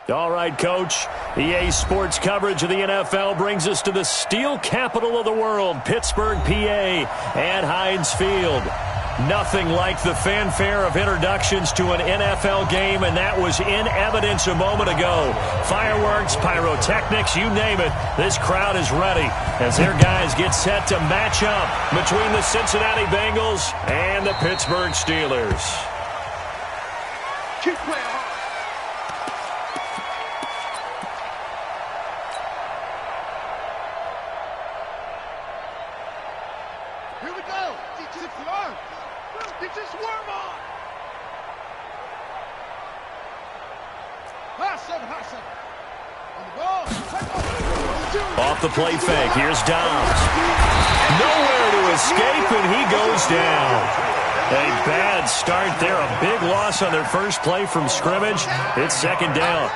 All right, Coach. EA Sports coverage of the NFL brings us to the steel capital of the world, Pittsburgh, PA, and Heinz Field. Nothing like the fanfare of introductions to an NFL game, and that was in evidence a moment ago. Fireworks, pyrotechnics, you name it. This crowd is ready as their guys get set to match up between the Cincinnati Bengals and the Pittsburgh Steelers. Keep playing hard. Here we go. Get your arm. Get your swarm on. High seven. On the ball. Off the play fake. Here's Dobbs. Nowhere to escape, and he goes down. A bad start there. A big loss on their first play from scrimmage. It's second down.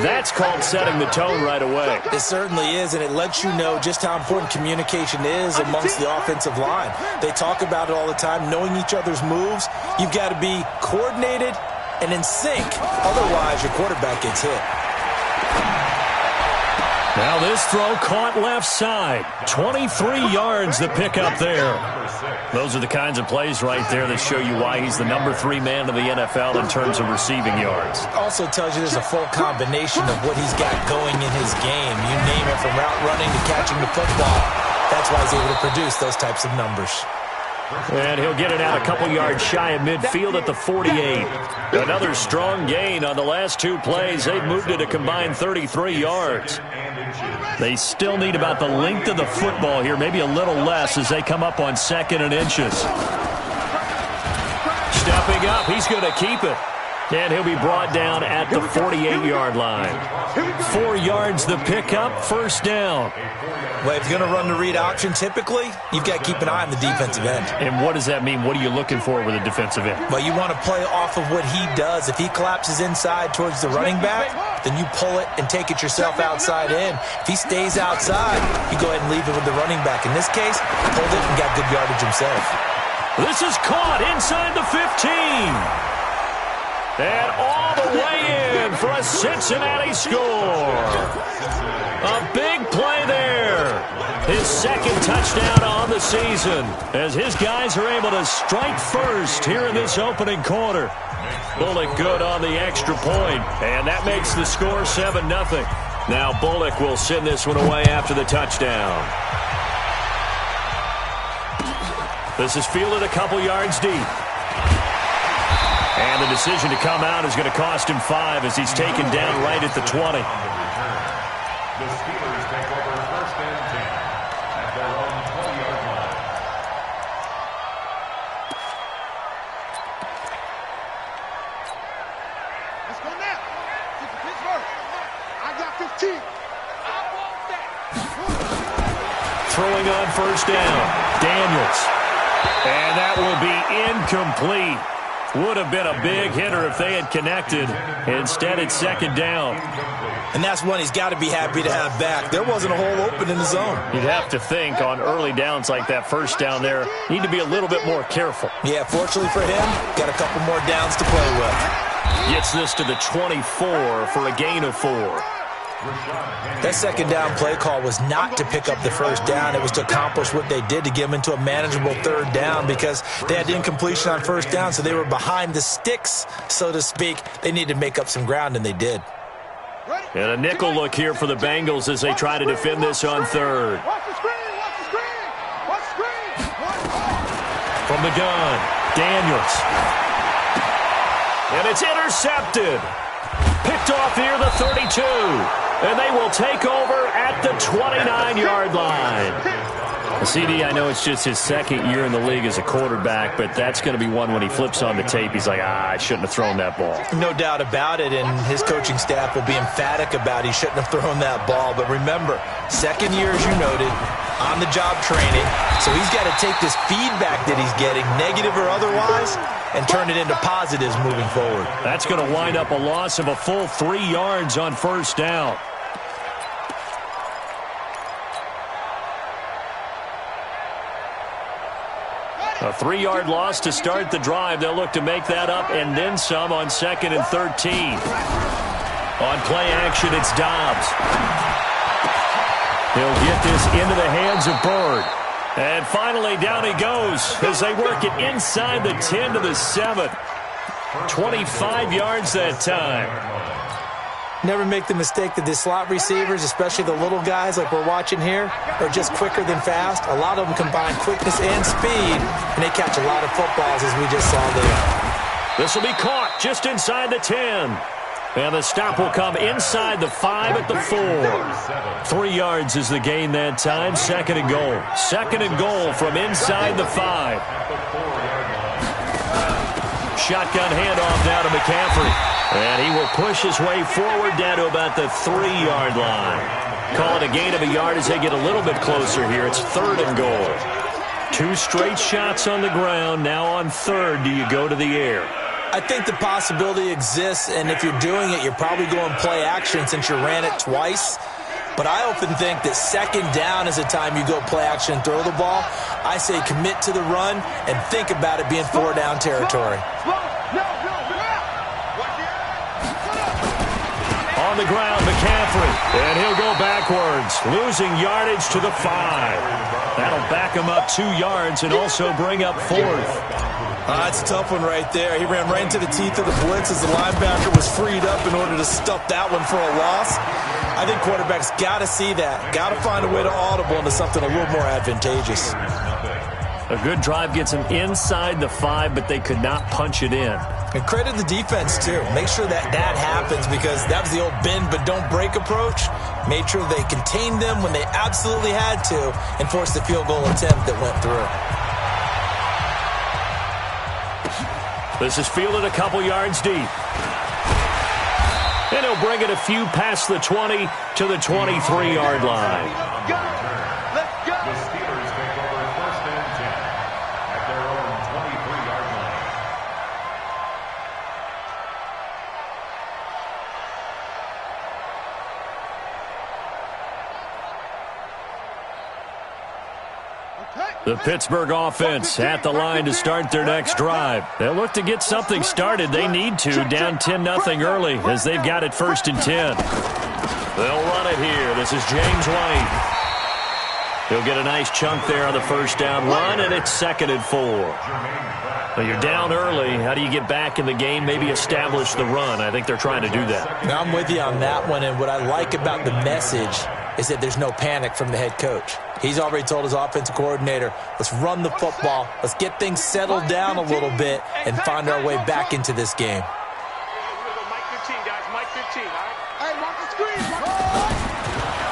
That's called setting the tone right away. It certainly is, and it lets you know just how important communication is amongst the offensive line. They talk about it all the time, knowing each other's moves. You've got to be coordinated and in sync. Otherwise, your quarterback gets hit. Now this throw caught left side. 23 yards the pickup there. Those are the kinds of plays right there that show you why he's the number 3 man in the NFL in terms of receiving yards. Also tells you there's a full combination of what he's got going in his game. You name it, from route running to catching the football. That's why he's able to produce those types of numbers. And he'll get it out a couple yards shy of midfield at the 48. Another strong gain on the last 2 plays. They've moved it a combined 33 yards. They still need about the length of the football here, maybe a little less as they come up on 2nd and inches. Stepping up, he's going to keep it. And he'll be brought down at the 48-yard line. 4 yards the pickup, first down. Well, if you're going to run the read option, typically, you've got to keep an eye on the defensive end. And what does that mean? What are you looking for with a defensive end? Well, you want to play off of what he does. If he collapses inside towards the running back, then you pull it and take it yourself outside in. If he stays outside, you go ahead and leave it with the running back. In this case, he pulled it and got good yardage himself. This is caught inside the 15. And all the way in for a Cincinnati score. A big play there. His 2nd touchdown on the season as his guys are able to strike first here in this opening quarter. Bullock good on the extra point, and that makes the score 7-0. Now Bullock will send this one away after the touchdown. This is fielded a couple yards deep. And the decision to come out is going to cost him 5 as he's taken down right at the 20. The Steelers take over 1st and 10 at their own 20-yard line. Let's go now. Get to Pittsburgh. I got 15. I want that. Throwing on first down. Daniels. And that will be incomplete. Would have been a big hitter if they had connected. Instead, it's 2nd down. And that's one he's got to be happy to have back. There wasn't a hole open in the zone. You'd have to think on early downs like that first down there, need to be a little bit more careful. Yeah, fortunately for him, got a couple more downs to play with. Gets this to the 24 for a gain of 4. That 2nd down play call was not to pick up the first down. It was to accomplish what they did, to get them into a manageable 3rd down, because they had incompletion on first down, so they were behind the sticks, so to speak. They needed to make up some ground, and they did. And a nickel look here for the Bengals as they try to defend this on 3rd. Watch the screen. Watch the screen. Watch the screen. From the gun, Daniels. And it's intercepted. Picked off near the 32. And they will take over at the 29-yard line. CD, I know it's just his 2nd year in the league as a quarterback, but that's going to be one when he flips on the tape, he's like, I shouldn't have thrown that ball. No doubt about it, and his coaching staff will be emphatic about he shouldn't have thrown that ball. But remember, 2nd year, as you noted, on-the-job training, so he's got to take this feedback that he's getting, negative or otherwise, and turn it into positives moving forward. That's going to wind up a loss of a full 3 yards on first down. A 3-yard loss to start the drive. They'll look to make that up and then some on 2nd and 13. On play action, it's Dobbs. He'll get this into the hands of Bird. And finally, down he goes as they work it inside the 10 to the 7. 25 yards that time. Never make the mistake that the slot receivers, especially the little guys like we're watching here, are just quicker than fast. A lot of them combine quickness and speed, and they catch a lot of footballs, as we just saw there. This will be caught just inside the 10. And the stop will come inside the 5 at the 4. 3 yards is the gain that time. Second and goal. Second and goal from inside the 5. Shotgun handoff now to McCaffrey. And he will push his way forward down to about the 3-yard line. Call it a gain of a yard as they get a little bit closer here. It's third and goal. 2 straight shots on the ground. Now on third, do you go to the air? I think the possibility exists, and if you're doing it, you're probably going play action since you ran it twice. But I often think that second down is the time you go play action and throw the ball. I say commit to the run and think about it being 4-down territory. On the ground, McCaffrey, and he'll go backwards, losing yardage to the 5. That'll back him up 2 yards and also bring up fourth. That's a tough one right there. He ran right into the teeth of the blitz as the linebacker was freed up in order to stuff that one for a loss. I think quarterbacks got to see that. Got to find a way to audible into something a little more advantageous. A good drive gets him inside the 5, but they could not punch it in. And credit the defense, too. Make sure that happens because that was the old bend but don't break approach. Made sure they contained them when they absolutely had to and forced the field goal attempt that went through. This is fielded a couple yards deep. And he'll bring it a few past the 20 to the 23-yard line. The Steelers take over first and 10 at their own 23-yard line. The Pittsburgh offense at the line to start their next drive. They'll look to get something started. They need to, down 10-0 early as they've got it first and 10. They'll run it here. This is James White. He'll get a nice chunk there on the first down run, and it's second and 4. Well, you're down early. How do you get back in the game, maybe establish the run? I think they're trying to do that. Now, I'm with you on that one, and what I like about the message is that there's no panic from the head coach. He's already told his offensive coordinator, let's run the football, let's get things settled down a little bit and find our way back into this game. Mike 15, guys. Mike 15, all right? Hey, mark the screen.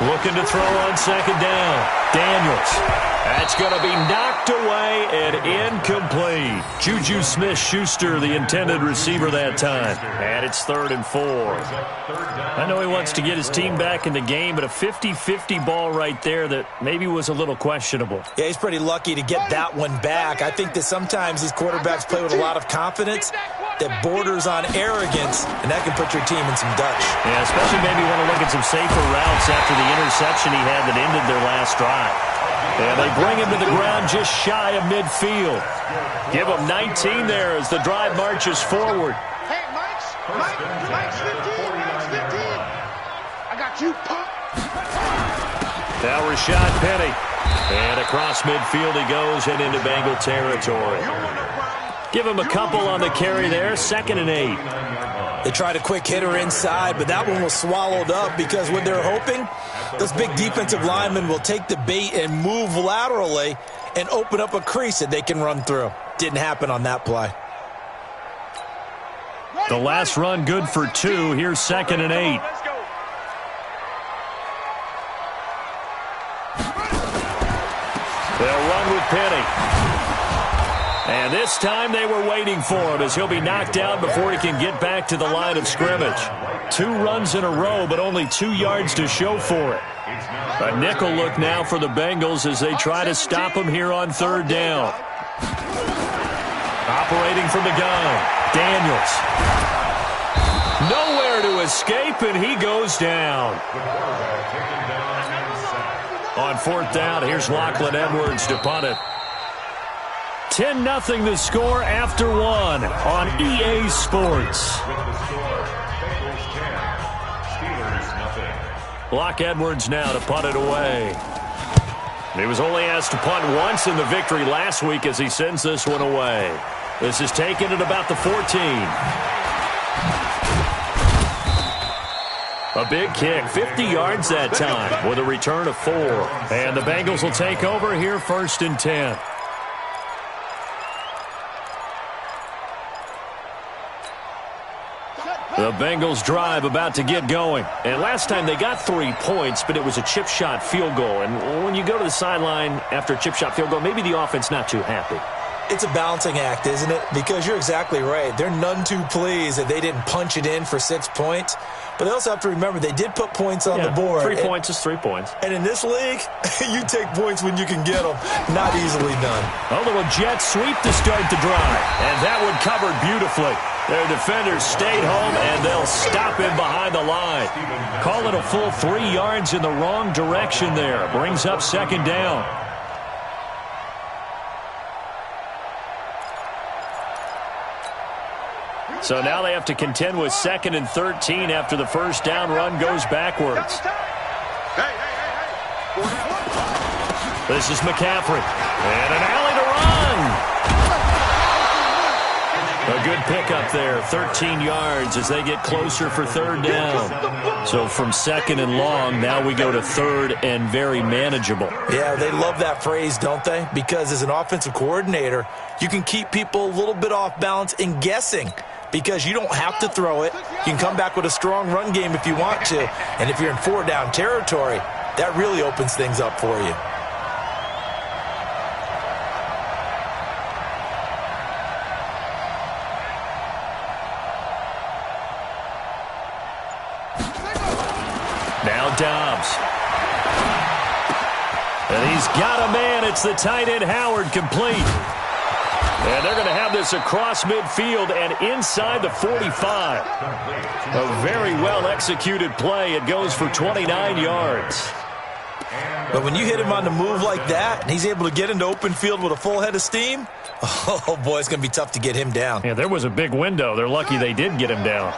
Looking to throw on second down. Daniels. That's going to be knocked away and incomplete. Juju Smith-Schuster, the intended receiver that time. And it's third and 4. I know he wants to get his team back in the game, but a 50-50 ball right there that maybe was a little questionable. Yeah, he's pretty lucky to get that one back. I think that sometimes these quarterbacks play with a lot of confidence that borders on arrogance, and that can put your team in some Dutch. Yeah, especially maybe want to look at some safer routes after the interception he had that ended their last drive. And they bring him to the ground just shy of midfield. Give him 19 there as the drive marches forward. Hey, Mike's 15. Mike's 15. I got you, punk. Now Rashad Penny. And across midfield he goes and into Bengal territory. Give him a couple on the carry there. Second and 8. They tried a quick hitter inside, but that one was swallowed up because what they're hoping, those big defensive linemen will take the bait and move laterally and open up a crease that they can run through. Didn't happen on that play. The last run good for 2. Here's second and 8. They'll run with Penny. And this time they were waiting for him as he'll be knocked out before he can get back to the line of scrimmage. 2 runs in a row, but only 2 yards to show for it. A nickel look now for the Bengals as they try to stop him here on third down. Operating from the gun, Daniels. Nowhere to escape, and he goes down. On fourth down, here's Lachlan Edwards to punt it. 10-0 the score after 1 on EA Sports. Steelers nothing. Block Edwards now to punt it away. He was only asked to punt once in the victory last week as he sends this one away. This is taken at about the 14. A big kick, 50 yards that time with a return of 4. And the Bengals will take over here 1st and 10. The Bengals drive about to get going. And last time they got 3 points, but it was a chip shot field goal. And when you go to the sideline after a chip shot field goal, maybe the offense not too happy. It's a balancing act, isn't it? Because you're exactly right. They're none too pleased that they didn't punch it in for 6 points. But they also have to remember they did put points on the board. 3 points is 3 points. And in this league, you take points when you can get them. Not easily done. A little jet sweep to start the drive. And that one covered beautifully. Their defenders stayed home, and they'll stop him behind the line. Call it a full 3 yards in the wrong direction there. Brings up 2nd down. So now they have to contend with 2nd and 13 after the first down run goes backwards. This is McCaffrey. And an alley to run. A good pickup there, 13 yards as they get closer for 3rd down. So from 2nd and long, now we go to 3rd and very manageable. Yeah, they love that phrase, don't they? Because as an offensive coordinator, you can keep people a little bit off balance and guessing. Because you don't have to throw it. You can come back with a strong run game if you want to. And if you're in 4-down territory, that really opens things up for you. Now Dobbs. And he's got a man. It's the tight end Howard, complete. And they're going to have this across midfield and inside the 45. A very well-executed play. It goes for 29 yards. But when you hit him on the move like that, and he's able to get into open field with a full head of steam, oh, boy, it's going to be tough to get him down. Yeah, there was a big window. They're lucky they did get him down.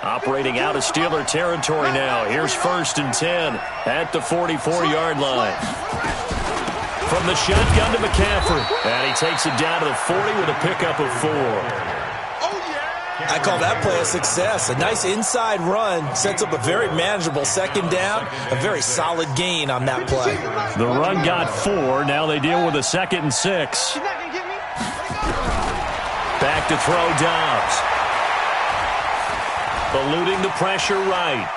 Operating out of Steeler territory now. Here's 1st and 10 at the 44-yard line. From the shotgun to McCaffrey. And he takes it down to the 40 with a pickup of 4. I call that play a success. A nice inside run sets up a very manageable 2nd down. A very solid gain on that play. The run got 4. Now they deal with a 2nd and 6. Back to throw Dobbs. Eluding the pressure right.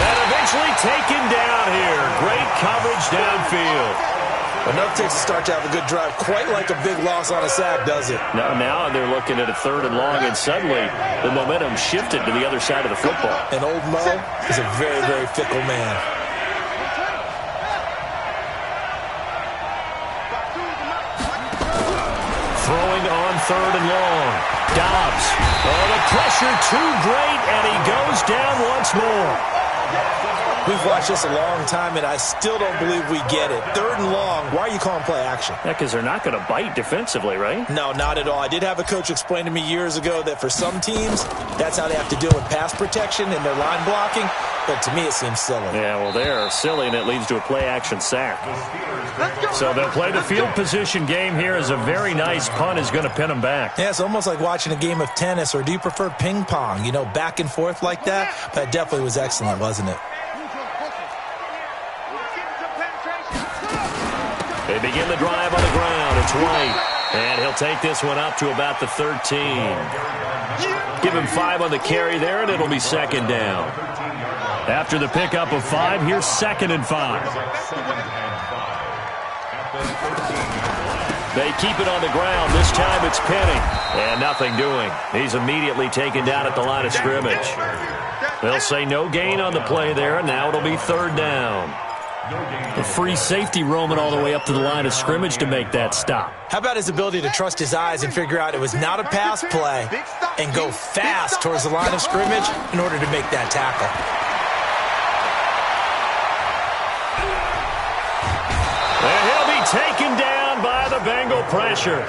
And eventually taken down here. Great coverage downfield. Enough takes to start to have a good drive. Quite like a big loss on a sack, does it? No, now they're looking at a 3rd and long, and suddenly the momentum shifted to the other side of the football. And old Mo is a very, very fickle man. Throwing on 3rd and long. Dobbs. Oh, the pressure too great, and he goes down once more. We've watched this a long time, and I still don't believe we get it. 3rd and long, why are you calling play action? Yeah, because they're not going to bite defensively, right? No, not at all. I did have a coach explain to me years ago that for some teams, that's how they have to deal with pass protection and their line blocking. But to me, it seems silly. Yeah, well, they're silly, and it leads to a play-action sack. So they'll play the field position game here as a very nice punt is going to pin them back. Yeah, it's almost like watching a game of tennis, or do you prefer ping pong? You know, back and forth like that? That definitely was excellent, wasn't it? They begin the drive on the ground. It's White. And he'll take this one up to about the 13. Give him 5 on the carry there, and it'll be 2nd down. After the pickup of 5, here's 2nd and 5. They keep it on the ground. This time it's Penny. And nothing doing. He's immediately taken down at the line of scrimmage. They'll say no gain on the play there, and now it'll be 3rd down. A free safety roaming all the way up to the line of scrimmage to make that stop. How about his ability to trust his eyes and figure out it was not a pass play and go fast towards the line of scrimmage in order to make that tackle? And he'll be taken down by the Bengal pressure.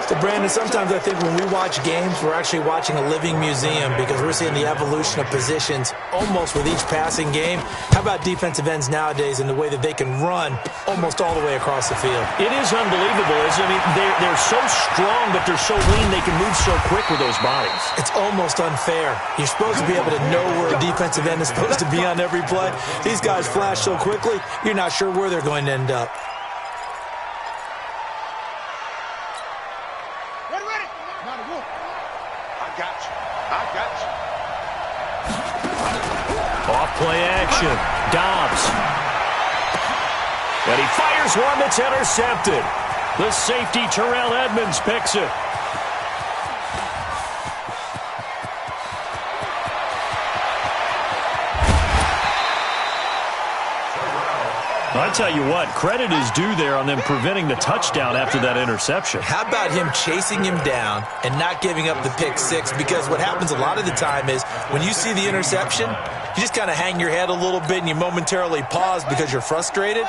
So, Brandon, sometimes I think when we watch games, we're actually watching a living museum because we're seeing the evolution of positions almost with each passing game. How about defensive ends nowadays and the way that they can run almost all the way across the field? It is unbelievable, isn't it? I mean, they're so strong, but they're so lean, they can move so quick with those bodies. It's almost unfair. You're supposed to be able to know where a defensive end is supposed to be on every play. These guys flash so quickly, you're not sure where they're going to end up. Ready. I got you. Off play action. Dobbs. And he fires one that's intercepted. The safety, Terrell Edmonds, picks it. I tell you what, credit is due there on them preventing the touchdown after that interception. How about him chasing him down and not giving up the pick six? Because what happens a lot of the time is when you see the interception, you just kind of hang your head a little bit and you momentarily pause because you're frustrated.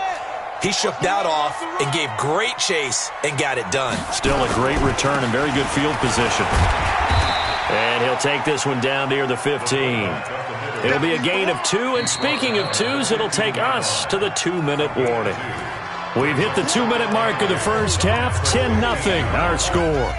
He shook that off and gave great chase and got it done. Still a great return and very good field position. And he'll take this one down near the 15. It'll be a gain of 2, and speaking of 2s, it'll take us to the 2-minute warning. We've hit the 2-minute mark of the first half, 10-0 our score.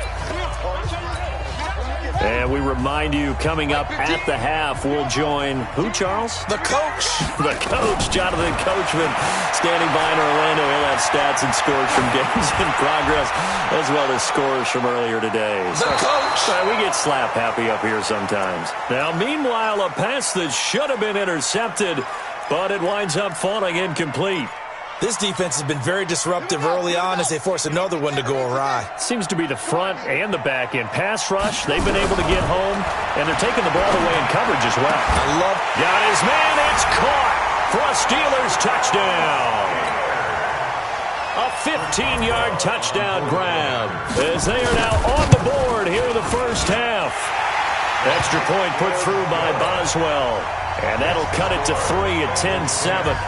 And we remind you, coming up at the half, we'll join who, Charles? The coach. The coach, Jonathan Coachman, standing by in Orlando. He'll have stats and scores from games in progress, as well as scores from earlier today. The coach. We get slap happy up here sometimes. Now, meanwhile, a pass that should have been intercepted, but it winds up falling incomplete. This defense has been very disruptive early on as they force another one to go awry. Seems to be the front and the back end. Pass rush, they've been able to get home, and they're taking the ball away in coverage as well. Got his man, it's caught for a Steelers touchdown. A 15-yard touchdown grab as they are now on the board here in the first half. Extra point put through by Boswell, and that'll cut it to 3 at 10-7.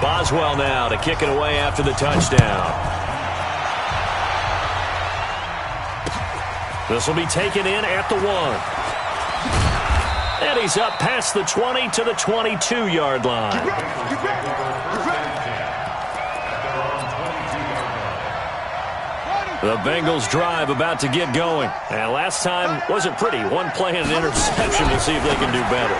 Boswell now to kick it away after the touchdown. This will be taken in at the 1. And he's up past the 20 to the 22-yard line. The Bengals drive about to get going. And last time wasn't pretty. One play and an interception. We'll see if they can do better.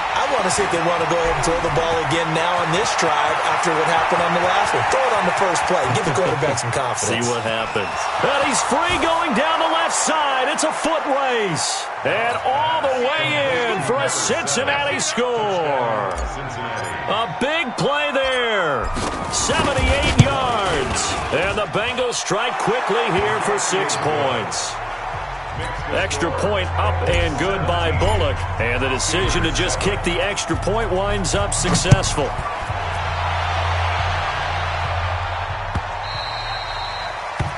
I want to see if they want to go ahead and throw the ball again now on this drive after what happened on the last one. Throw it on the first play. Give the quarterback some confidence. See what happens. And he's free going down the left side. It's a foot race. And all the way in for a Cincinnati score. A big play there. 78 yards. And the Bengals strike quickly here for 6 points. Extra point up and good by Bullock. And the decision to just kick the extra point winds up successful.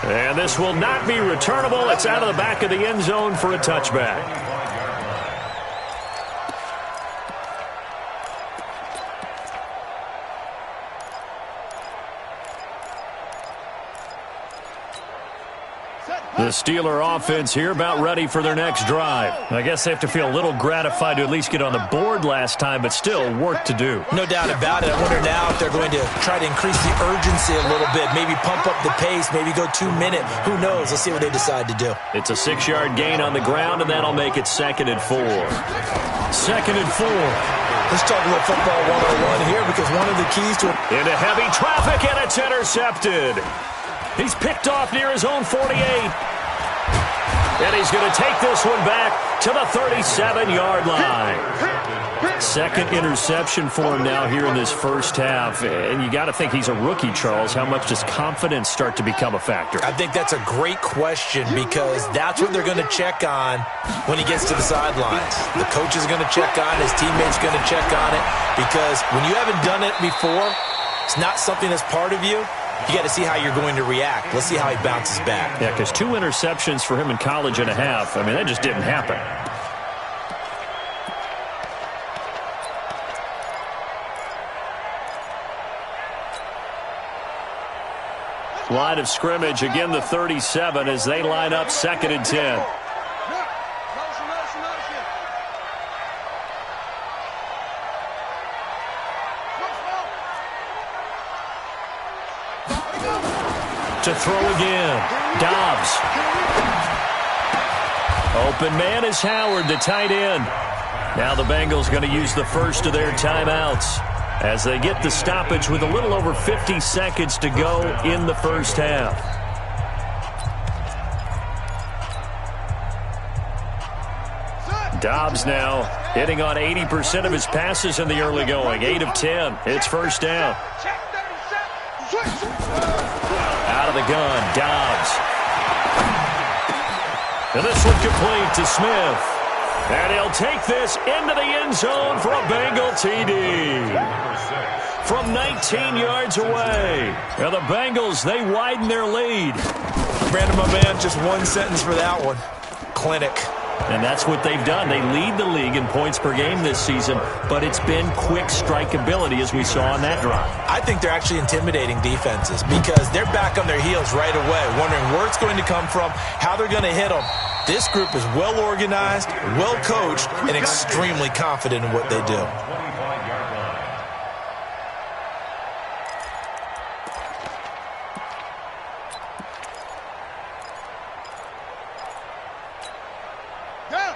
And this will not be returnable. It's out of the back of the end zone for a touchback. The Steeler offense here about ready for their next drive. I guess they have to feel a little gratified to at least get on the board last time, but still work to do. No doubt about it. I wonder now if they're going to try to increase the urgency a little bit, maybe pump up the pace, maybe go 2-minute. Who knows? Let's see what they decide to do. It's a 6-yard gain on the ground, and that'll make it 2nd and 4. 2nd and 4. Let's talk a little football 101 here because one of the keys to it. Into heavy traffic, and it's intercepted. He's picked off near his own 48. And he's going to take this one back to the 37-yard line. 2nd interception for him now here in this first half. And you got to think he's a rookie, Charles. How much does confidence start to become a factor? I think that's a great question because that's what they're going to check on when he gets to the sidelines. The coach is going to check on it. His teammates going to check on it because when you haven't done it before, it's not something that's part of you. You got to see how you're going to react. Let's see how he bounces back. Yeah, because 2 interceptions for him in college and a half. I mean, that just didn't happen. Line of scrimmage, again the 37 as they line up 2nd and 10. To throw again. Dobbs. Open man is Howard, the tight end. Now the Bengals going to use the first of their timeouts as they get the stoppage with a little over 50 seconds to go in the first half. Dobbs now hitting on 80% of his passes in the early going. 8 of 10. It's first down. Out of the gun, Dobbs. And this one complete to Smith. And he'll take this into the end zone for a Bengal TD. From 19 yards away. Now the Bengals, they widen their lead. Brandon, my man, just one sentence for that one. Clinic. And that's what they've done. They lead the league in points per game this season, but it's been quick strikeability as we saw on that drive. I think they're actually intimidating defenses because they're back on their heels right away, wondering where it's going to come from, how they're going to hit them. This group is well organized, well coached, and extremely confident in what they do.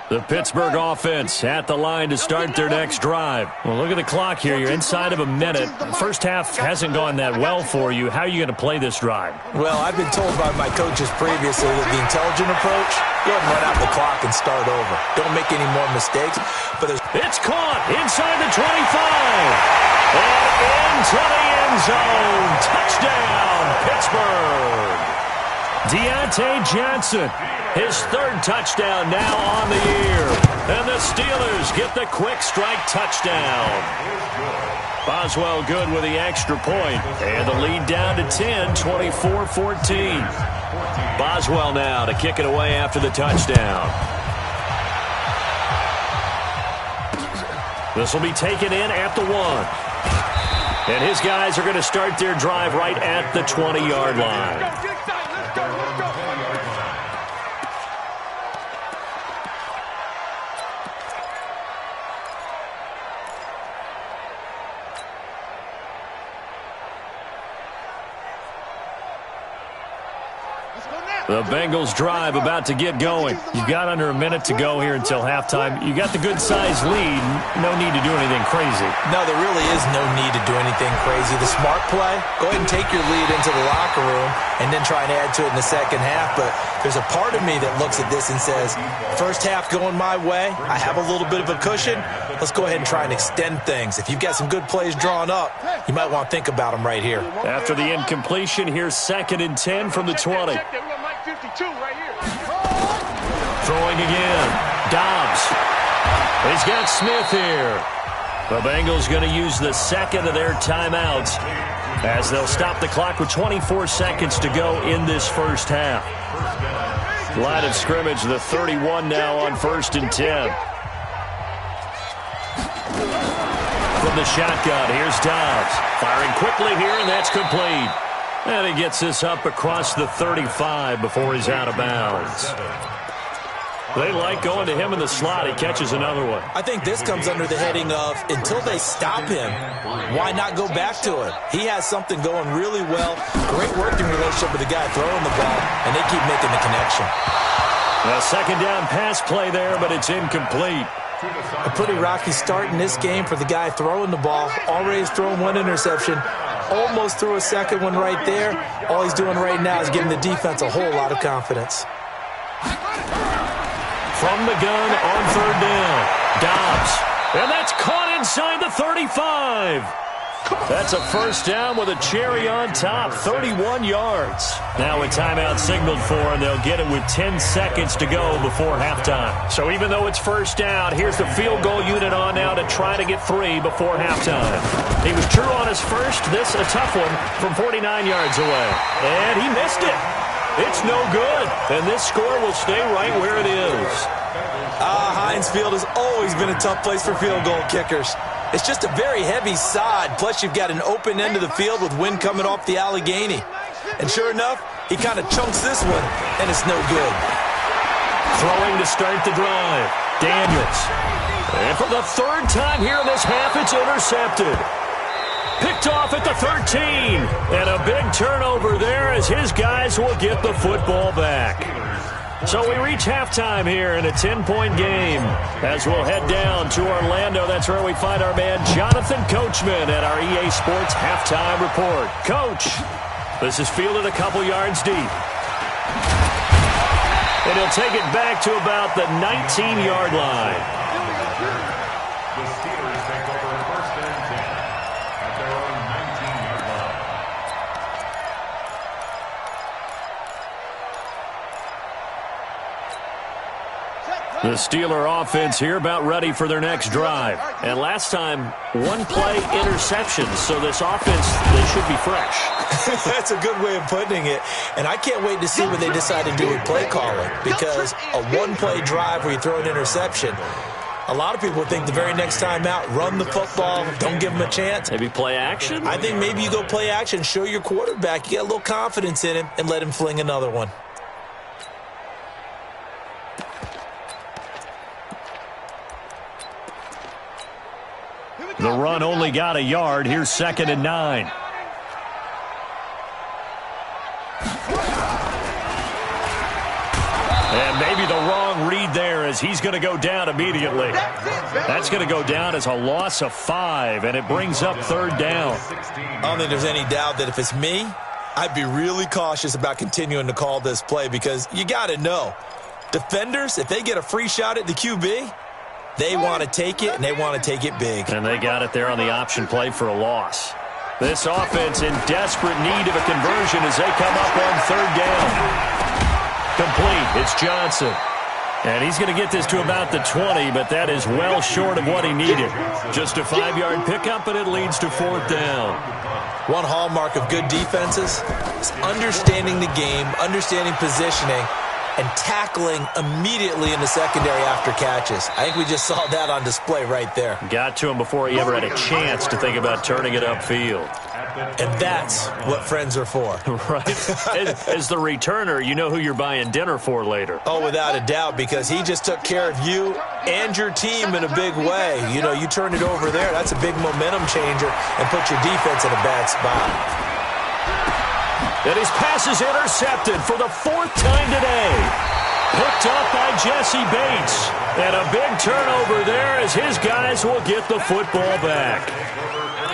The Pittsburgh offense at the line to start their next drive. Well, look at the clock here. You're inside of a minute. First half hasn't gone that well for you. How are you going to play this drive? Well, I've been told by my coaches previously that the intelligent approach, go ahead and run out the clock and start over. Don't make any more mistakes. But it's caught inside the 25. And into the end zone. Touchdown, Pittsburgh. Deontay Johnson. His 3rd touchdown now on the year. And the Steelers get the quick strike touchdown. Boswell good with the extra point. And the lead down to 10, 24-14. Boswell now to kick it away after the touchdown. This will be taken in at the 1. And his guys are going to start their drive right at the 20-yard line. The Bengals drive about to get going. You've got under a minute to go here until halftime. You got the good-sized lead. No need to do anything crazy. No, there really is no need to do anything crazy. The smart play, go ahead and take your lead into the locker room and then try and add to it in the second half. But there's a part of me that looks at this and says, first half going my way, I have a little bit of a cushion. Let's go ahead and try and extend things. If you've got some good plays drawn up, you might want to think about them right here. After the incompletion, here's 2nd and 10 from the 20. Throwing again. Dobbs. He's got Smith here. The Bengals going to use the 2nd of their timeouts as they'll stop the clock with 24 seconds to go in this first half. Line of scrimmage, the 31 now on 1st and 10. From the shotgun, here's Dobbs. Firing quickly here, and that's complete. And he gets this up across the 35 before he's out of bounds. They like going to him in the slot. He catches another one. I think this comes under the heading of, until they stop him, why not go back to it? He has something going really well. Great working relationship with the guy throwing the ball, and they keep making the connection. A 2nd down pass play there, but it's incomplete. A pretty rocky start in this game for the guy throwing the ball. Already has thrown 1 interception. Almost threw a 2nd one right there. All he's doing right now is giving the defense a whole lot of confidence. From the gun on 3rd down, Dobbs. And that's caught inside the 35. That's a first down with a cherry on top, 31 yards. Now a timeout signaled for, and they'll get it with 10 seconds to go before halftime. So even though it's first down, here's the field goal unit on now to try to get 3 before halftime. He was true on his first. This a tough one from 49 yards away. And he missed it. It's no good. And this score will stay right where it is. Heinz Field has always been a tough place for field goal kickers. It's just a very heavy sod, plus you've got an open end of the field with wind coming off the Allegheny. And sure enough, he kind of chunks this one, and it's no good. Throwing to start the drive. Daniels. And for the third time here in this half, it's intercepted. Picked off at the 13. And a big turnover there as his guys will get the football back. So we reach halftime here in a 10-point game. As we'll head down to Orlando, that's where we find our man Jonathan Coachman at our EA Sports Halftime Report. Coach, this is fielded a couple yards deep. And he'll take it back to about the 19-yard line. The Steelers take over first and 10 at their own 19-yard line. The Steeler offense here about ready for their next drive. And last time, one-play interception. So this offense, they should be fresh. That's a good way of putting it. And I can't wait to see what they decide to do with play calling. Because a one-play drive where you throw an interception, a lot of people think the very next time out, run the football, don't give them a chance. Maybe play action? I think maybe you go play action, show your quarterback, you get a little confidence in him, and let him fling another one. The run only got a yard. Here's 2nd and 9. And maybe the wrong read there as he's going to go down immediately. That's going to go down as a loss of 5, and it brings up 3rd down. I don't think there's any doubt that if it's me, I'd be really cautious about continuing to call this play because you got to know, defenders, if they get a free shot at the QB, they want to take it, and they want to take it big. And they got it there on the option play for a loss. This offense in desperate need of a conversion as they come up on 3rd down. Complete. It's Johnson. And he's going to get this to about the 20, but that is well short of what he needed. Just a 5-yard pickup, and it leads to 4th down. One hallmark of good defenses is understanding the game, understanding positioning, and tackling immediately in the secondary after catches. I think we just saw that on display right there. Got to him before he ever had a chance to think about turning it upfield. And that's what friends are for. Right. As the returner, you know who you're buying dinner for later. Oh, without a doubt, because he just took care of you and your team in a big way. You know, you turned it over there. That's a big momentum changer and put your defense in a bad spot. And his pass is intercepted for the 4th time today. Picked up by Jesse Bates. And a big turnover there as his guys will get the football back.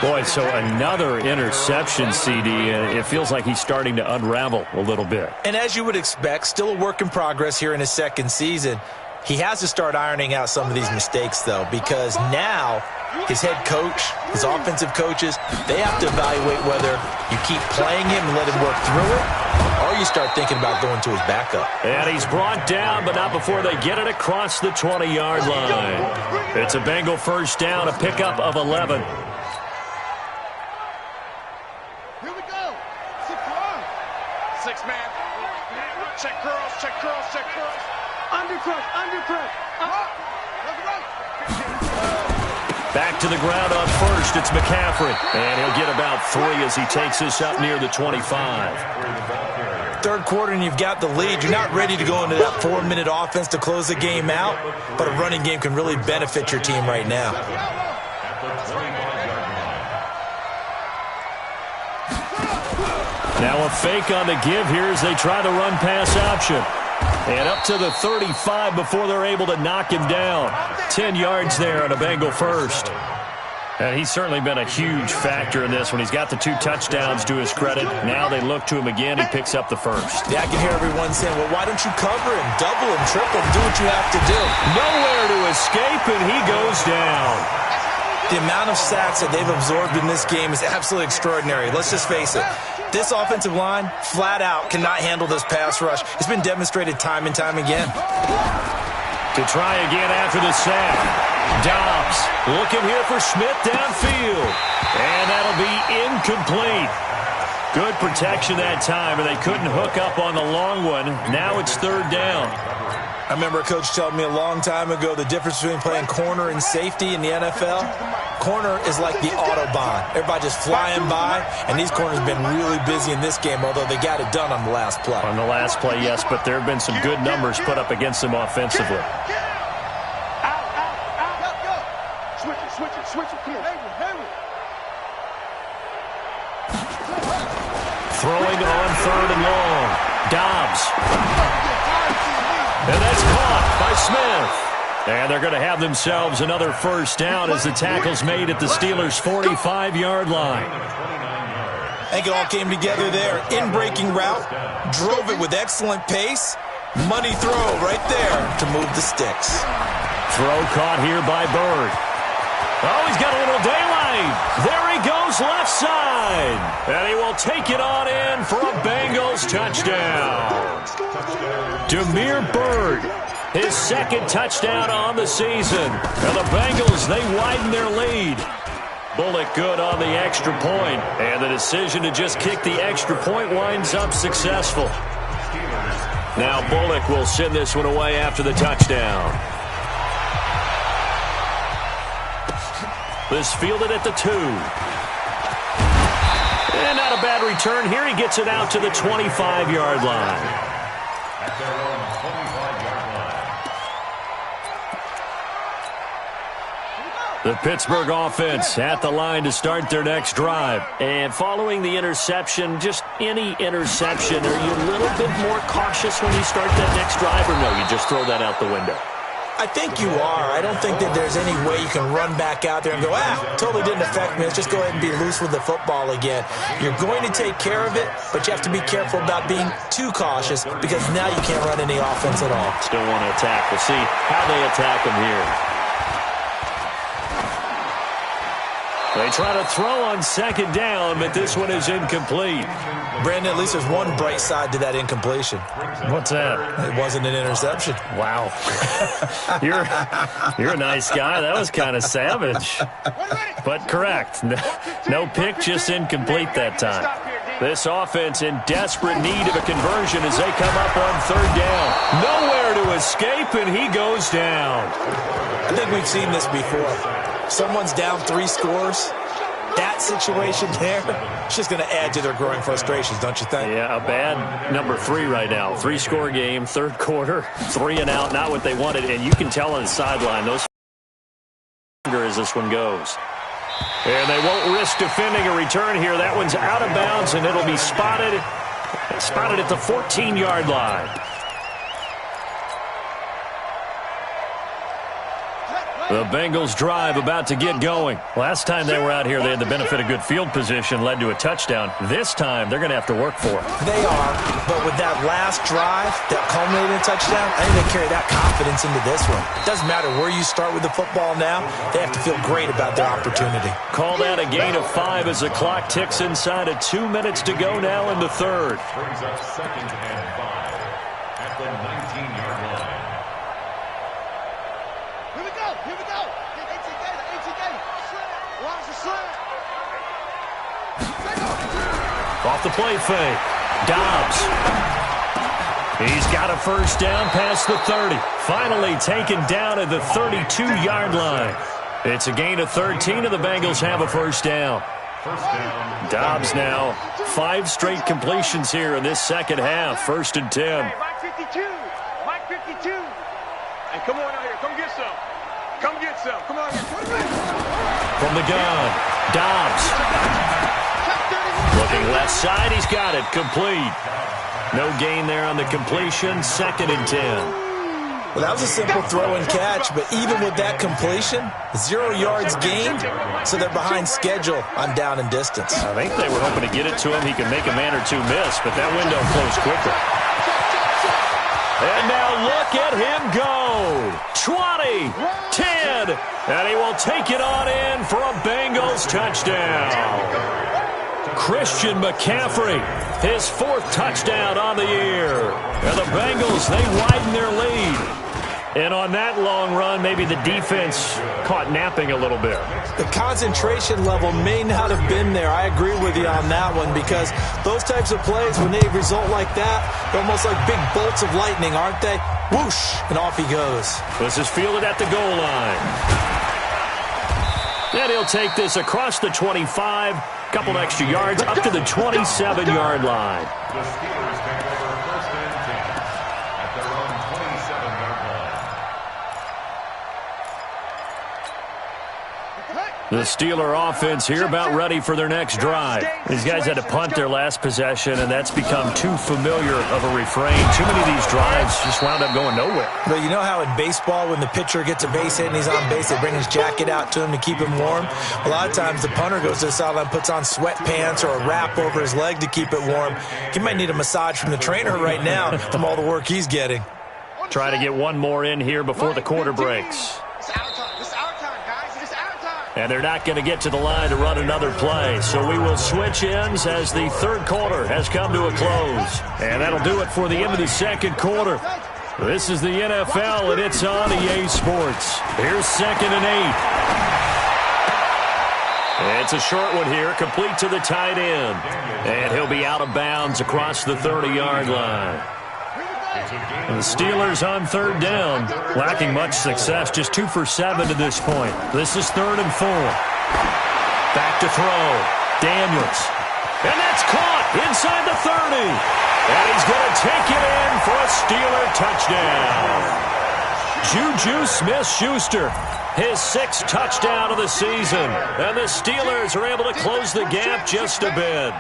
Boy, so another interception, CD. It feels like he's starting to unravel a little bit. And as you would expect, still a work in progress here in his 2nd season. He has to start ironing out some of these mistakes, though, because now his head coach, his offensive coaches, they have to evaluate whether you keep playing him and let him work through it, or you start thinking about going to his backup. And he's brought down, but not before they get it across the 20-yard line. It's a Bengal 1st down, a pickup of 11. Here we go. 6-1. 6-man. Check curls, check curls, check curls. Undercut, undercut. Back to the ground on 1st. It's McCaffrey. And he'll get about 3 as he takes this up near the 25. 3rd quarter and you've got the lead. You're not ready to go into that 4-minute offense to close the game out, but a running game can really benefit your team right now. Now a fake on the give here as they try the run pass option. And up to the 35 before they're able to knock him down. 10 yards there on a Bengal 1st. And he's certainly been a huge factor in this when he's got the 2 touchdowns to his credit. Now they look to him again. He picks up the 1st. Yeah, I can hear everyone saying, well, why don't you cover him, double him, triple him, do what you have to do. Nowhere to escape, and he goes down. The amount of sacks that they've absorbed in this game is absolutely extraordinary. Let's just face it. This offensive line, flat out, cannot handle this pass rush. It's been demonstrated time and time again. To try again after the sack. Dobbs looking here for Smith downfield. And that'll be incomplete. Good protection that time, and they couldn't hook up on the long one. Now it's 3rd down. I remember a coach telling me a long time ago the difference between playing corner and safety in the NFL. Corner is like the Autobahn. Everybody just flying by, and these corners have been really busy in this game, although they got it done on the last play. On the last play, yes, but there have been some good numbers put up against them offensively. Throwing on 3rd and long. Dobbs. And that's caught by Smith. And they're going to have themselves another first down as the tackle's made at the Steelers' 45-yard line. I think it all came together there. In-breaking route, drove it with excellent pace. Money throw right there to move the sticks. Throw caught here by Bird. Oh, he's got a little daylight. There he goes left side. And he will take it on in for a Bengals touchdown. Damiere Byrd, his 2nd touchdown on the season. And the Bengals, they widen their lead. Bullock good on the extra point. And the decision to just kick the extra point winds up successful. Now Bullock will send this one away after the touchdown. This fielded at the 2. And not a bad return here. He gets it out to the 25-yard line. At their own 25-yard line. The Pittsburgh offense at the line to start their next drive. And following the interception, just any interception, are you a little bit more cautious when you start that next drive, or no, you just throw that out the window? I think you are. I don't think that there's any way you can run back out there and go, totally didn't affect me. Let's just go ahead and be loose with the football again. You're going to take care of it, but you have to be careful about being too cautious because now you can't run any offense at all. Still want to attack. We'll see how they attack them here. They try to throw on 2nd down, but this one is incomplete. Brandon, at least there's one bright side to that incompletion. What's that? It wasn't an interception. Wow. You're a nice guy. That was kind of savage. But correct. No pick, just incomplete that time. This offense in desperate need of a conversion as they come up on 3rd down. Nowhere to escape, and he goes down. I think we've seen this before. Someone's down 3 scores. That situation there, it's just going to add to their growing frustrations, don't you think? Yeah, a bad number 3 right now. 3-score game, 3rd quarter, 3 and out, not what they wanted. And you can tell on the sideline, those as this one goes. And they won't risk defending a return here. That one's out of bounds, and it'll be spotted at the 14-yard line. The Bengals drive about to get going. Last time they were out here, they had the benefit of good field position, led to a touchdown. This time, they're going to have to work for it. They are, but with that last drive, that culminated touchdown, I think they carry that confidence into this one. It doesn't matter where you start with the football now. They have to feel great about their opportunity. Call that a gain of 5 as the clock ticks inside of 2 minutes to go now in the 3rd. Brings up 2nd and 5 at the 19-yard line. Here we go. Watch the slant. Off the play fake. Dobbs. He's got a first down past the 30. Finally taken down at the 32-yard line. It's a gain of 13, and the Bengals have a first down. First down. Dobbs now 5 straight completions here in this second half. 1st and 10. Hey, Mike 52. Mike 52. Hey, come on out here. Come get some. Come get some. Come on here. From the gun, Dobbs. Looking left side, he's got it. Complete. No gain there on the completion. 2nd and 10. Well, that was a simple throw and catch, but even with that completion, 0 yards gained, so they're behind schedule on down and distance. I think they were hoping to get it to him. He could make a man or two miss, but that window closed quickly. And now look at him go. 20, 10, and he will take it on in for a Bengals touchdown. Christian McCaffrey, his 4th touchdown on the year. And the Bengals, they widen their lead. And on that long run, maybe the defense caught napping a little bit. The concentration level may not have been there. I agree with you on that one because those types of plays, when they result like that, they're almost like big bolts of lightning, aren't they? Whoosh, and off he goes. This is fielded at the goal line. And he'll take this across the 25, couple extra yards, up to the 27-yard line. The Steelers take over first and 10 at their own 27-yard line. The Steeler offense here about ready for their next drive. These guys had to punt their last possession, and that's become too familiar of a refrain. Too many of these drives just wound up going nowhere. But you know how in baseball, when the pitcher gets a base hit and he's on base, they bring his jacket out to him to keep him warm? A lot of times the punter goes to the sideline, puts on sweatpants or a wrap over his leg to keep it warm. He might need a massage from the trainer right now from all the work he's getting. Try to get one more in here before the quarter breaks. And they're not going to get to the line to run another play. So we will switch ends as the third quarter has come to a close. And that'll do it for the end of the second quarter. This is the NFL, and it's on EA Sports. Here's 2nd and 8. It's a short one here, complete to the tight end. And he'll be out of bounds across the 30-yard line. And the Steelers on third down, lacking much success, just 2 for 7 to this point. This is 3rd and 4. Back to throw. Daniels. And that's caught inside the 30. And he's going to take it in for a Steeler touchdown. Juju Smith-Schuster, his 6th touchdown of the season. And the Steelers are able to close the gap just a bit.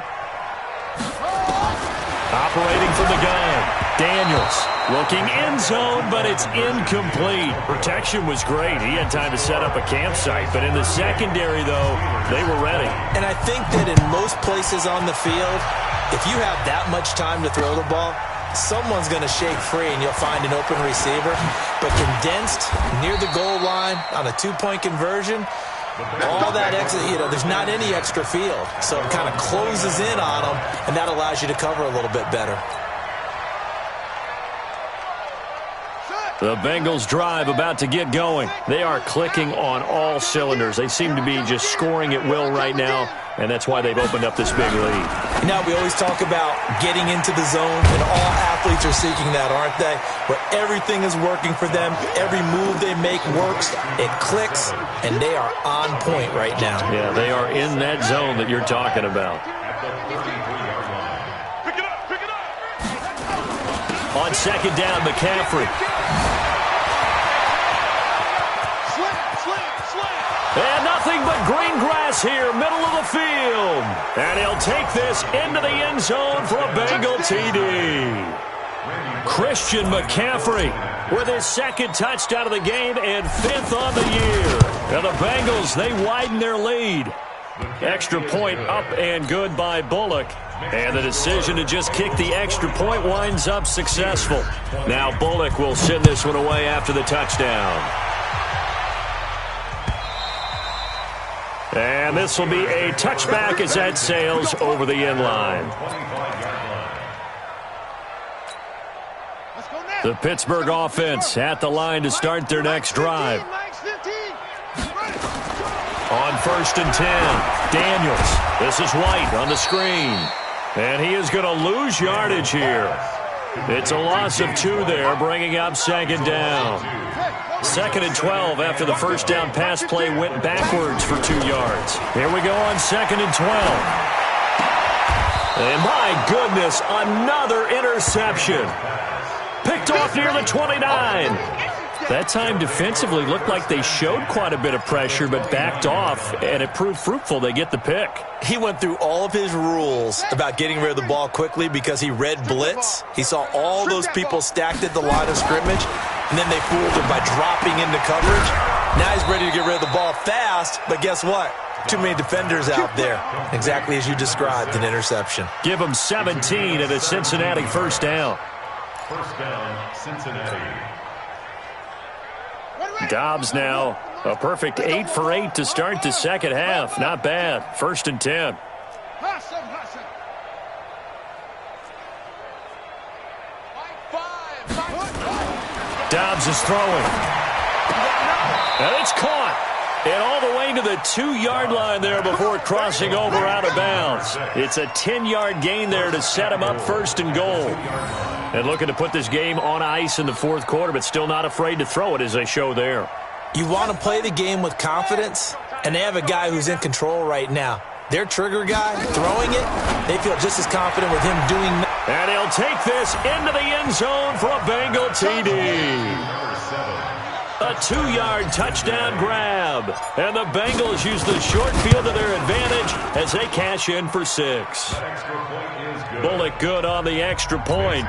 Operating from the gun, Daniels looking end zone, but it's incomplete. Protection was great. He had time to set up a campsite, but in the secondary, though, they were ready. And I think that in most places on the field, if you have that much time to throw the ball, someone's going to shake free and you'll find an open receiver. But condensed near the goal line on a 2-point conversion, all that extra, there's not any extra field. So it kind of closes in on them, and that allows you to cover a little bit better. The Bengals drive about to get going. They are clicking on all cylinders. They seem to be just scoring at will right now, and that's why they've opened up this big lead. Now, we always talk about getting into the zone, and all athletes are seeking that, aren't they? Where everything is working for them, every move they make works, it clicks, and they are on point right now. Yeah, they are in that zone that you're talking about. Pick it up. On 2nd down, McCaffrey. And nothing but green grass here, middle of the field. And he'll take this into the end zone for a Bengal TD. Christian McCaffrey with his 2nd touchdown of the game and 5th on the year. And the Bengals, they widen their lead. Extra point up and good by Bullock. And the decision to just kick the extra point winds up successful. Now Bullock will send this one away after the touchdown. And this will be a touchback as that sails over the end line. The Pittsburgh offense at the line to start their next drive. On 1st and 10, Daniels. This is White on the screen. And he is going to lose yardage here. It's a loss of 2 there, bringing up 2nd down. 2nd and 12 after the first down pass play went backwards for 2 yards. Here we go on 2nd and 12. And my goodness, another interception. Picked off near the 29. That time defensively looked like they showed quite a bit of pressure but backed off, and it proved fruitful. They get the pick. He went through all of his rules about getting rid of the ball quickly because he read blitz. He saw all those people stacked at the line of scrimmage, and then they fooled him by dropping into coverage. Now he's ready to get rid of the ball fast, but guess what? Too many defenders out there. Exactly as you described, an interception. Give him 17 at a Cincinnati first down. First down, Cincinnati. Dobbs now a perfect 8 for 8 to start the second half. Not bad. 1st and 10. Dobbs is throwing. And it's caught. And all the way to the 2-yard line there before crossing over out of bounds. It's a 10-yard gain there to set him up 1st and goal. And looking to put this game on ice in the fourth quarter, but still not afraid to throw it as they show there. You want to play the game with confidence, and they have a guy who's in control right now. Their trigger guy, throwing it, they feel just as confident with him doing that. And he'll take this into the end zone for a Bengal TD. A 2-yard touchdown grab. And the Bengals use the short field to their advantage as they cash in for 6. Bullock good on the extra point.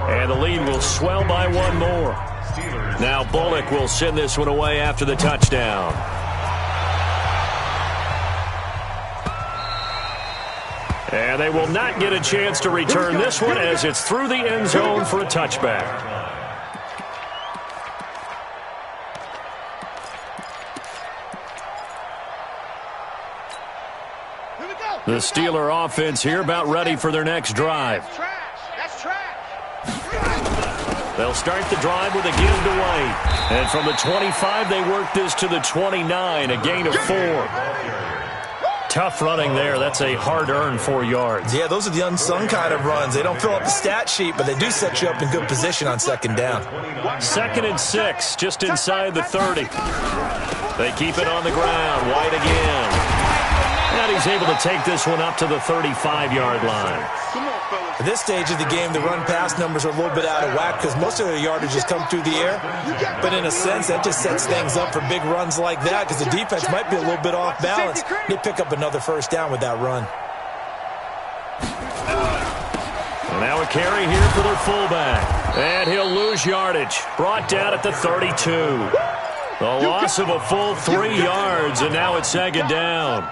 And the lead will swell by 1 more. Now Bullock will send this one away after the touchdown. And they will not get a chance to return this one as it's through the end zone for a touchback. The Steeler offense here about ready for their next drive. That's trash. They'll start the drive with a give to White. And from the 25, they work this to the 29, a gain of 4. Tough running there. That's a hard-earned 4 yards. Yeah, those are the unsung kind of runs. They don't fill up the stat sheet, but they do set you up in good position on second down. 2nd and 6, just inside the 30. They keep it on the ground. White again. And he's able to take this one up to the 35-yard line. At this stage of the game, the run-pass numbers are a little bit out of whack because most of their yardage has come through the air. But in a sense, that just sets things up for big runs like that because the defense might be a little bit off balance. They pick up another first down with that run. And now a carry here for their fullback. And he'll lose yardage. Brought down at the 32. The loss of a full 3 yards, and now it's 2nd down.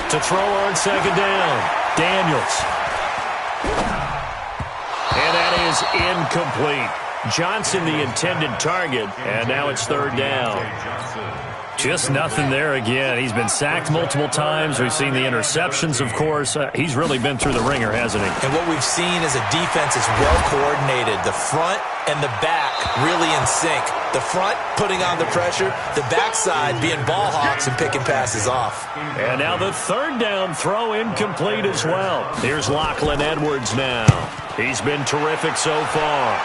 To throw on 2nd down, Daniels. And that is incomplete. Johnson the intended target, and now it's 3rd down. Just nothing there again. He's been sacked multiple times. We've seen the interceptions, of course. He's really been through the ringer, hasn't he? And what we've seen is a defense that's well coordinated. The front and the back really in sync. The front putting on the pressure, the backside being ball hawks and picking passes off. And now the 3rd down throw incomplete as well. Here's Lachlan Edwards now. He's been terrific so far.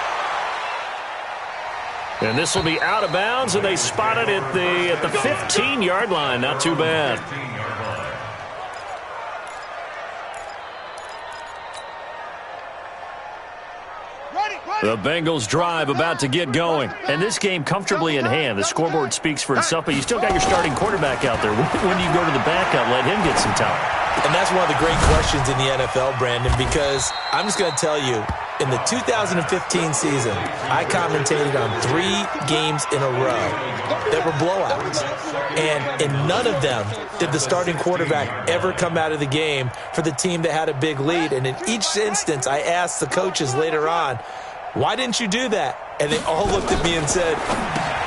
And this will be out of bounds, and they spot it at the 15-yard line. Not too bad. The Bengals drive about to get going. And this game comfortably in hand. The scoreboard speaks for itself, but you still got your starting quarterback out there. When do you go to the backup, let him get some time? And that's one of the great questions in the NFL, Brandon, because I'm just going to tell you, in the 2015 season, I commentated on 3 games in a row that were blowouts. And in none of them did the starting quarterback ever come out of the game for the team that had a big lead. And in each instance, I asked the coaches later on, why didn't you do that? And they all looked at me and said,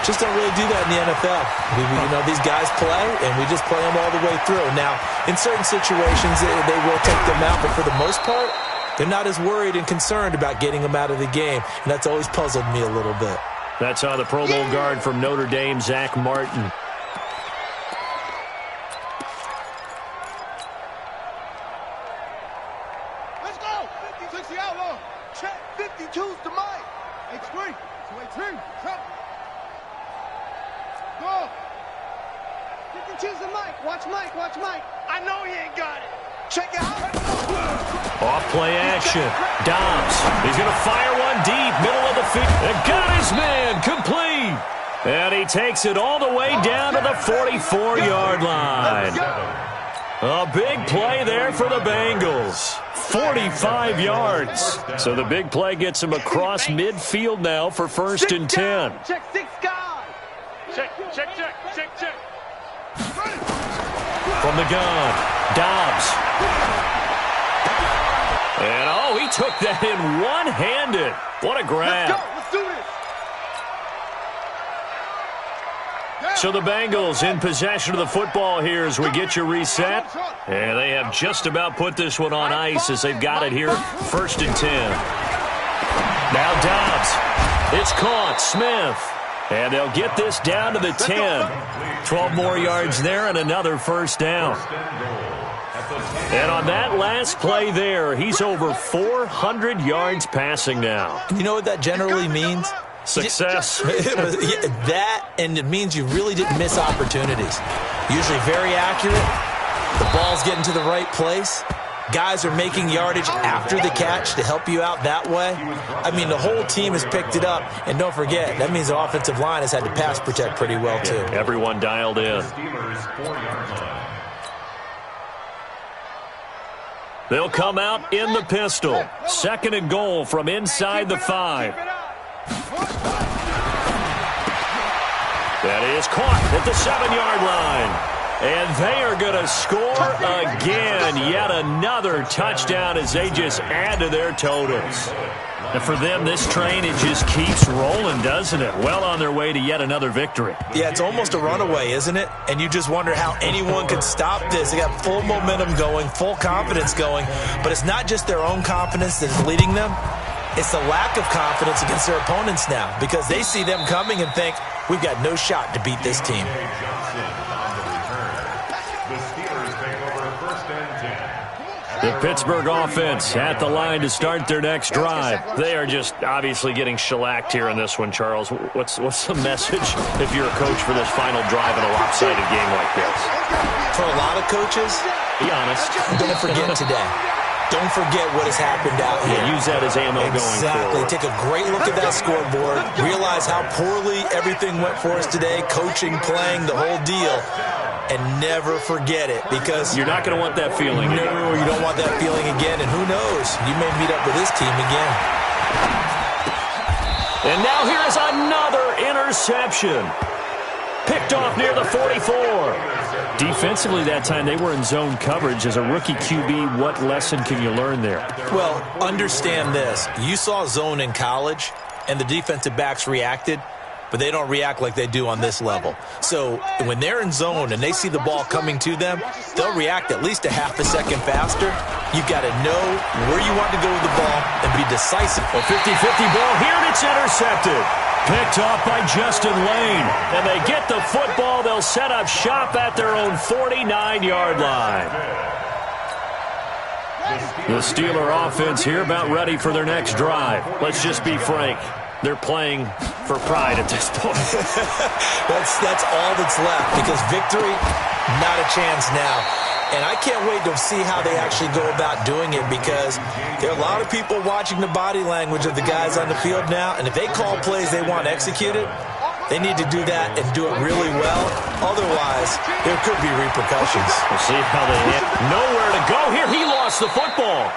just don't really do that in the NFL. These guys play, and we just play them all the way through. Now, in certain situations, they will take them out, but for the most part, they're not as worried and concerned about getting them out of the game, and that's always puzzled me a little bit. That's on the Pro Bowl guard from Notre Dame, Zach Martin. Let's go. 60 outlaw. Check. 52's to Mike. H3. 283. Check. Go. 52's to Mike. Watch Mike. Watch Mike. I know he ain't got it. Check it out. Off-play action. Dobbs. He's going to fire one deep, middle of the field. And got his man complete. And he takes it all the way down to the 44-yard line. A big play there for the Bengals. 45 yards. So the big play gets him across midfield now for 1st and 10. Check 6 guys. Check. From the gun, Dobbs. And, he took that in one-handed. What a grab. Let's do this. So the Bengals in possession of the football here as we get you reset. And they have just about put this one on ice as they've got it here, 1st and 10. Now Dobbs. It's caught. Smith. And they'll get this down to the 10. 12 more yards there and another 1st down. And on that last play there, he's over 400 yards passing now. You know what that generally means? Success. That, and it means you really didn't miss opportunities. Usually very accurate. The ball's getting to the right place. Guys are making yardage after the catch to help you out that way. I mean, the whole team has picked it up. And don't forget, that means the offensive line has had to pass protect pretty well, too. Everyone dialed in. They'll come out in the pistol. 2nd and goal from inside the 5. That is caught at the 7-yard line. And they are going to score again. Yet another touchdown as they just add to their totals. And for them, this train, it just keeps rolling, doesn't it? Well on their way to yet another victory. Yeah, it's almost a runaway, isn't it? And you just wonder how anyone could stop this. They got full momentum going, full confidence going. But it's not just their own confidence that's leading them. It's the lack of confidence against their opponents now because they see them coming and think, we've got no shot to beat this team. The Pittsburgh offense at the line to start their next drive. They are just obviously getting shellacked here in this one, Charles. What's the message if you're a coach for this final drive in a lopsided game like this? For a lot of coaches, be honest, don't forget today. Don't forget what has happened out here. Yeah, use that as ammo going forward. Exactly. Take a great look at that scoreboard. Realize how poorly everything went for us today. Coaching, playing, the whole deal. And never forget it because you're not going to want that feeling again. No, you don't want that feeling again. And who knows? You may meet up with this team again. And now here is another interception. Picked off near the 44. Defensively that time, they were in zone coverage. As a rookie QB, what lesson can you learn there? Well, understand this. You saw zone in college, and the defensive backs reacted, but they don't react like they do on this level. So when they're in zone and they see the ball coming to them, they'll react at least a half a second faster. You've got to know where you want to go with the ball and be decisive. A 50-50 ball here, and it's intercepted. Picked off by Justin Lane. And they get the football. They'll set up shop at their own 49-yard line. The Steeler offense here about ready for their next drive. Let's just be frank. They're playing for pride at this point. That's all that's left because victory, not a chance now. And I can't wait to see how they actually go about doing it because there are a lot of people watching the body language of the guys on the field now. And if they call plays they want executed, they need to do that and do it really well. Otherwise, there could be repercussions. We'll see how they hit. Nowhere to go here. He lost the football.